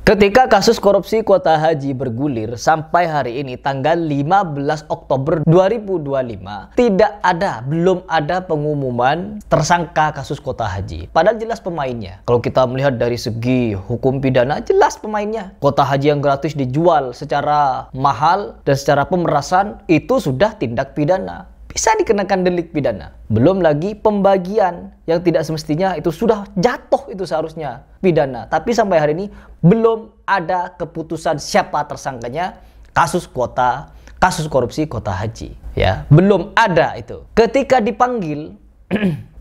Ketika kasus korupsi kuota haji bergulir sampai hari ini tanggal 15 Oktober 2025 belum ada pengumuman tersangka kasus kuota haji. Padahal jelas pemainnya. Kalau kita melihat dari segi hukum pidana jelas pemainnya. Kuota haji yang gratis dijual secara mahal dan secara pemerasan itu sudah tindak pidana. Bisa dikenakan delik pidana. Belum lagi pembagian yang tidak semestinya itu sudah jatuh itu seharusnya pidana. Tapi sampai hari ini belum ada keputusan siapa tersangkanya kasus korupsi kuota haji. Ya, belum ada itu. Ketika dipanggil,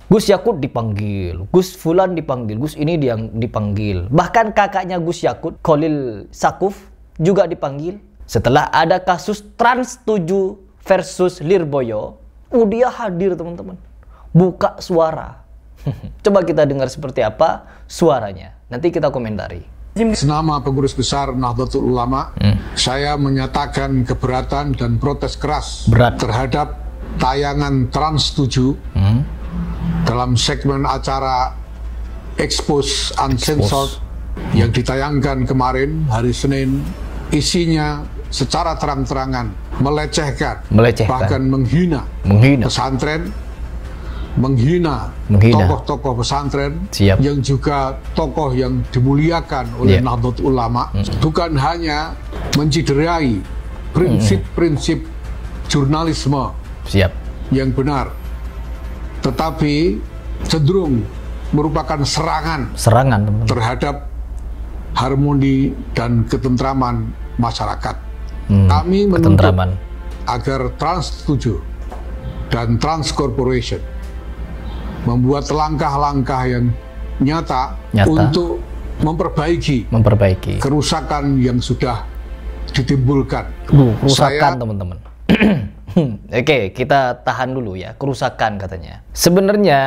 Gus Yakut dipanggil, Gus Fulan dipanggil, Gus ini yang dipanggil. Bahkan kakaknya Gus Yakut, Khalil Sakuf juga dipanggil. Setelah ada kasus Trans 7 versus Lirboyo, dia hadir teman-teman, buka suara. Coba kita dengar seperti apa suaranya, nanti kita komentari. Senama pengurus besar Nahdlatul Ulama, saya menyatakan keberatan dan protes keras terhadap tayangan Trans 7 dalam segmen acara Expose Uncensored yang ditayangkan kemarin hari Senin. Isinya secara terang-terangan melecehkan, bahkan menghina pesantren, menghina tokoh-tokoh pesantren yang juga tokoh yang dimuliakan oleh Nahdlatul Ulama. Bukan hanya menciderai prinsip-prinsip jurnalisme yang benar, tetapi cenderung merupakan serangan terhadap harmoni dan ketentraman masyarakat. Kami menuntut agar Trans 7 dan Trans Corporation membuat langkah-langkah yang nyata untuk memperbaiki kerusakan yang sudah ditimbulkan. Kerusakan teman-teman. Oke, kita tahan dulu ya, kerusakan katanya. Sebenarnya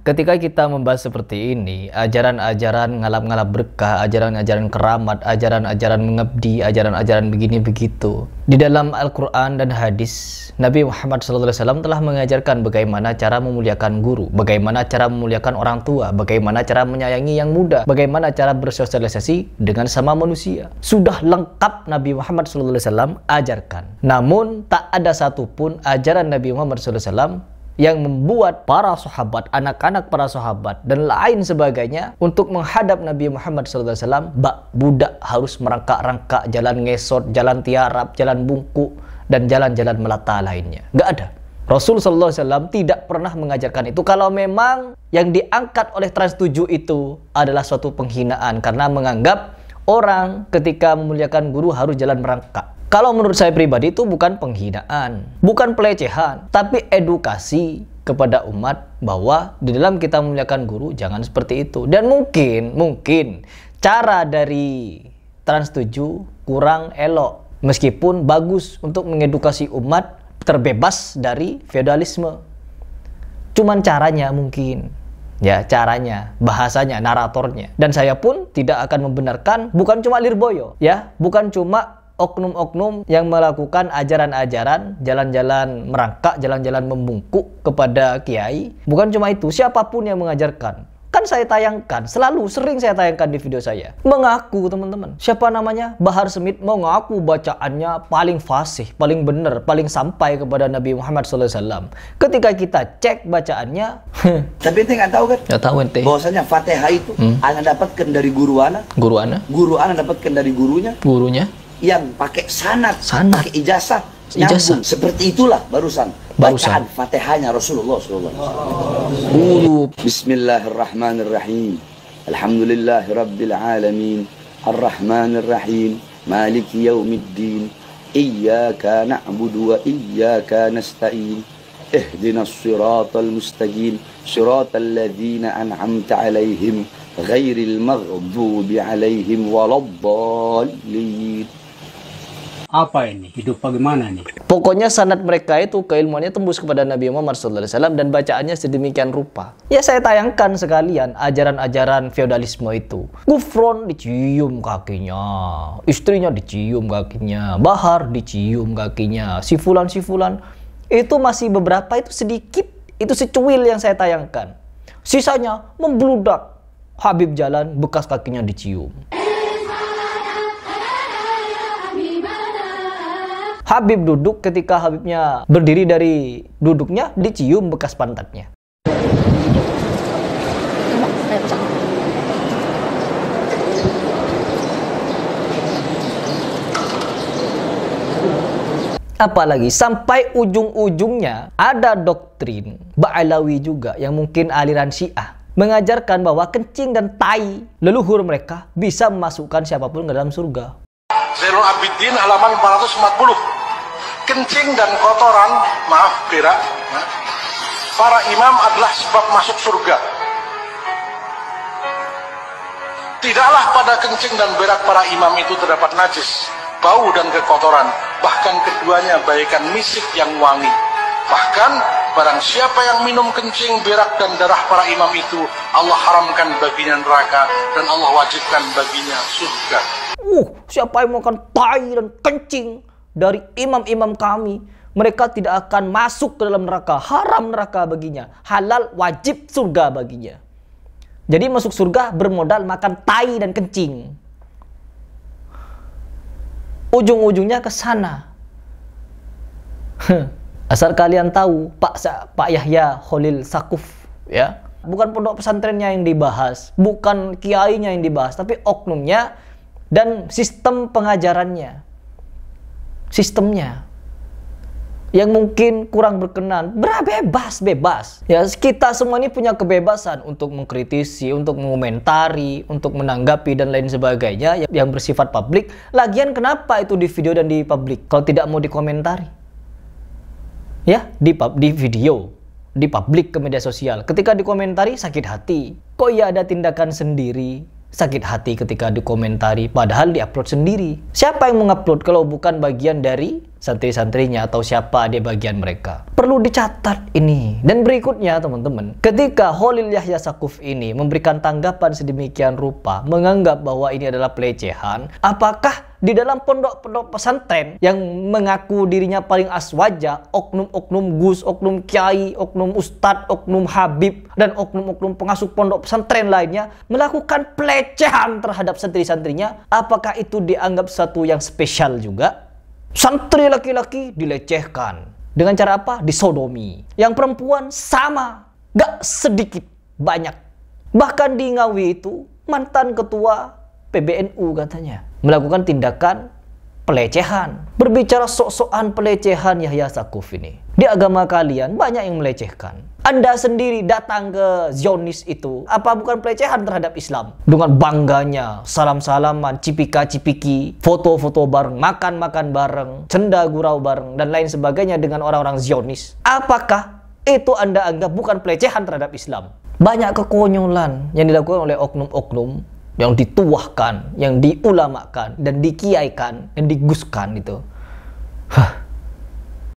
ketika kita membahas seperti ini, ajaran-ajaran ngalap-ngalap berkah, ajaran-ajaran keramat, ajaran-ajaran mengabdi, ajaran-ajaran begini begitu. Di dalam Al-Quran dan hadis, Nabi Muhammad SAW telah mengajarkan bagaimana cara memuliakan guru, bagaimana cara memuliakan orang tua, bagaimana cara menyayangi yang muda, bagaimana cara bersosialisasi dengan sama manusia. Sudah lengkap Nabi Muhammad SAW ajarkan. Namun tak ada satupun ajaran Nabi Muhammad SAW yang membuat para sahabat, anak-anak para sahabat dan lain sebagainya untuk menghadap Nabi Muhammad SAW budak harus merangkak-rangkak, jalan ngesot, jalan tiarap, jalan bungkuk, dan jalan-jalan melata lainnya. Nggak ada. Rasul SAW tidak pernah mengajarkan itu. Kalau memang yang diangkat oleh Trans 7 itu adalah suatu penghinaan karena menganggap orang ketika memuliakan guru harus jalan merangkak. Kalau menurut saya pribadi itu bukan penghinaan, bukan pelecehan, tapi edukasi kepada umat bahwa di dalam kita memuliakan guru jangan seperti itu. Dan mungkin cara dari Trans 7 kurang elok, meskipun bagus untuk mengedukasi umat terbebas dari feodalisme. Cuman caranya mungkin, ya caranya, bahasanya, naratornya. Dan saya pun tidak akan membenarkan, bukan cuma Lirboyo, ya, bukan cuma oknum-oknum yang melakukan ajaran-ajaran jalan-jalan merangkak, jalan-jalan membungkuk kepada kiai. Bukan cuma itu, siapapun yang mengajarkan. Kan saya tayangkan, sering saya tayangkan di video saya. Mengaku teman-teman, siapa namanya? Bahar Smith mengaku bacaannya paling fasih, paling benar, paling sampai kepada Nabi Muhammad SAW. Ketika kita cek bacaannya, tapi ente nggak tahu kan? Nggak tahu ente. Bahwasanya Fatihah itu ana dapatkan dari guru ana. Guru ana dapatkan dari gurunya. Yang pakai sanad, pakai ijazah, nyambung. Seperti itulah barusan bacaan Fatihahnya Rasulullah SAW. Bismillahirrahmanirrahim. Alhamdulillahirabbil alamin. Arrahmanirrahim. Maliki yaumiddin. Iyyaka na'budu wa iyyaka nasta'in. Ihdinas siratal mustaqim. Siratal ladzina an'amta 'alaihim ghairil maghdubi 'alaihim waladdallin. Apa ini? Hidup bagaimana nih? Pokoknya sanad mereka itu keilmuannya tembus kepada Nabi Muhammad SAW dan bacaannya sedemikian rupa. Ya saya tayangkan sekalian ajaran-ajaran feodalisme itu. Gufron dicium kakinya, istrinya dicium kakinya, Bahar dicium kakinya, si fulan itu masih beberapa, itu sedikit, itu secuil yang saya tayangkan. Sisanya membludak. Habib jalan, bekas kakinya dicium. Habib duduk, ketika Habibnya berdiri dari duduknya, dicium bekas pantatnya. Apalagi sampai ujung-ujungnya ada doktrin Ba'alawi juga yang mungkin aliran Syiah mengajarkan bahwa kencing dan tai leluhur mereka bisa memasukkan siapapun ke dalam surga. Zainul Abidin halaman 440. Kencing dan kotoran, maaf berak, para imam adalah sebab masuk surga. Tidaklah pada kencing dan berak para imam itu terdapat najis, bau dan kekotoran, bahkan keduanya bagaikan misik yang wangi. Bahkan barang siapa yang minum kencing, berak dan darah para imam itu, Allah haramkan baginya neraka dan Allah wajibkan baginya surga. Siapa yang makan tai dan kencing dari imam-imam kami, mereka tidak akan masuk ke dalam neraka, haram neraka baginya, halal wajib surga baginya. Jadi masuk surga bermodal makan tai dan kencing. Ujung-ujungnya ke sana. Asal kalian tahu, Pak Yahya Khalil Saquf, ya, bukan pondok pesantrennya yang dibahas, bukan kiainya yang dibahas, tapi oknumnya dan sistem pengajarannya, sistemnya yang mungkin kurang berkenan. Bebas. Ya, kita semua ini punya kebebasan untuk mengkritisi, untuk mengomentari, untuk menanggapi dan lain sebagainya yang bersifat publik. Lagian kenapa itu di video dan di publik kalau tidak mau dikomentari? Ya, di video, di publik ke media sosial. Ketika dikomentari sakit hati. Kok ya ada tindakan sendiri? Sakit hati ketika dikomentari, padahal diupload sendiri. Siapa yang mengupload kalau bukan bagian dari santri-santrinya atau siapa dia bagian mereka? Perlu dicatat ini. Dan berikutnya teman-teman, ketika Khalil Yahya Saquf ini memberikan tanggapan sedemikian rupa, menganggap bahwa ini adalah pelecehan, apakah di dalam pondok-pondok pesantren yang mengaku dirinya paling aswaja, oknum-oknum gus, oknum kiai, oknum ustadz, oknum habib, dan oknum-oknum pengasuh pondok pesantren lainnya melakukan pelecehan terhadap santri-santrinya, apakah itu dianggap satu yang spesial juga? Santri laki-laki dilecehkan. Dengan cara apa? Disodomi. Yang perempuan sama. Gak sedikit, banyak. Bahkan di Ngawi itu, mantan ketua PBNU katanya melakukan tindakan pelecehan. Berbicara sok-sokan pelecehan Yahya Saquf ini. Di agama kalian banyak yang melecehkan. Anda sendiri datang ke Zionis itu, apa bukan pelecehan terhadap Islam? Dengan bangganya, salam-salaman, cipika-cipiki, foto-foto bareng, makan-makan bareng, cenda gurau bareng, dan lain sebagainya dengan orang-orang Zionis. Apakah itu Anda anggap bukan pelecehan terhadap Islam? Banyak kekonyolan yang dilakukan oleh oknum-oknum yang dituahkan, yang diulamakan, dan dikiaikan, dan diguskan itu.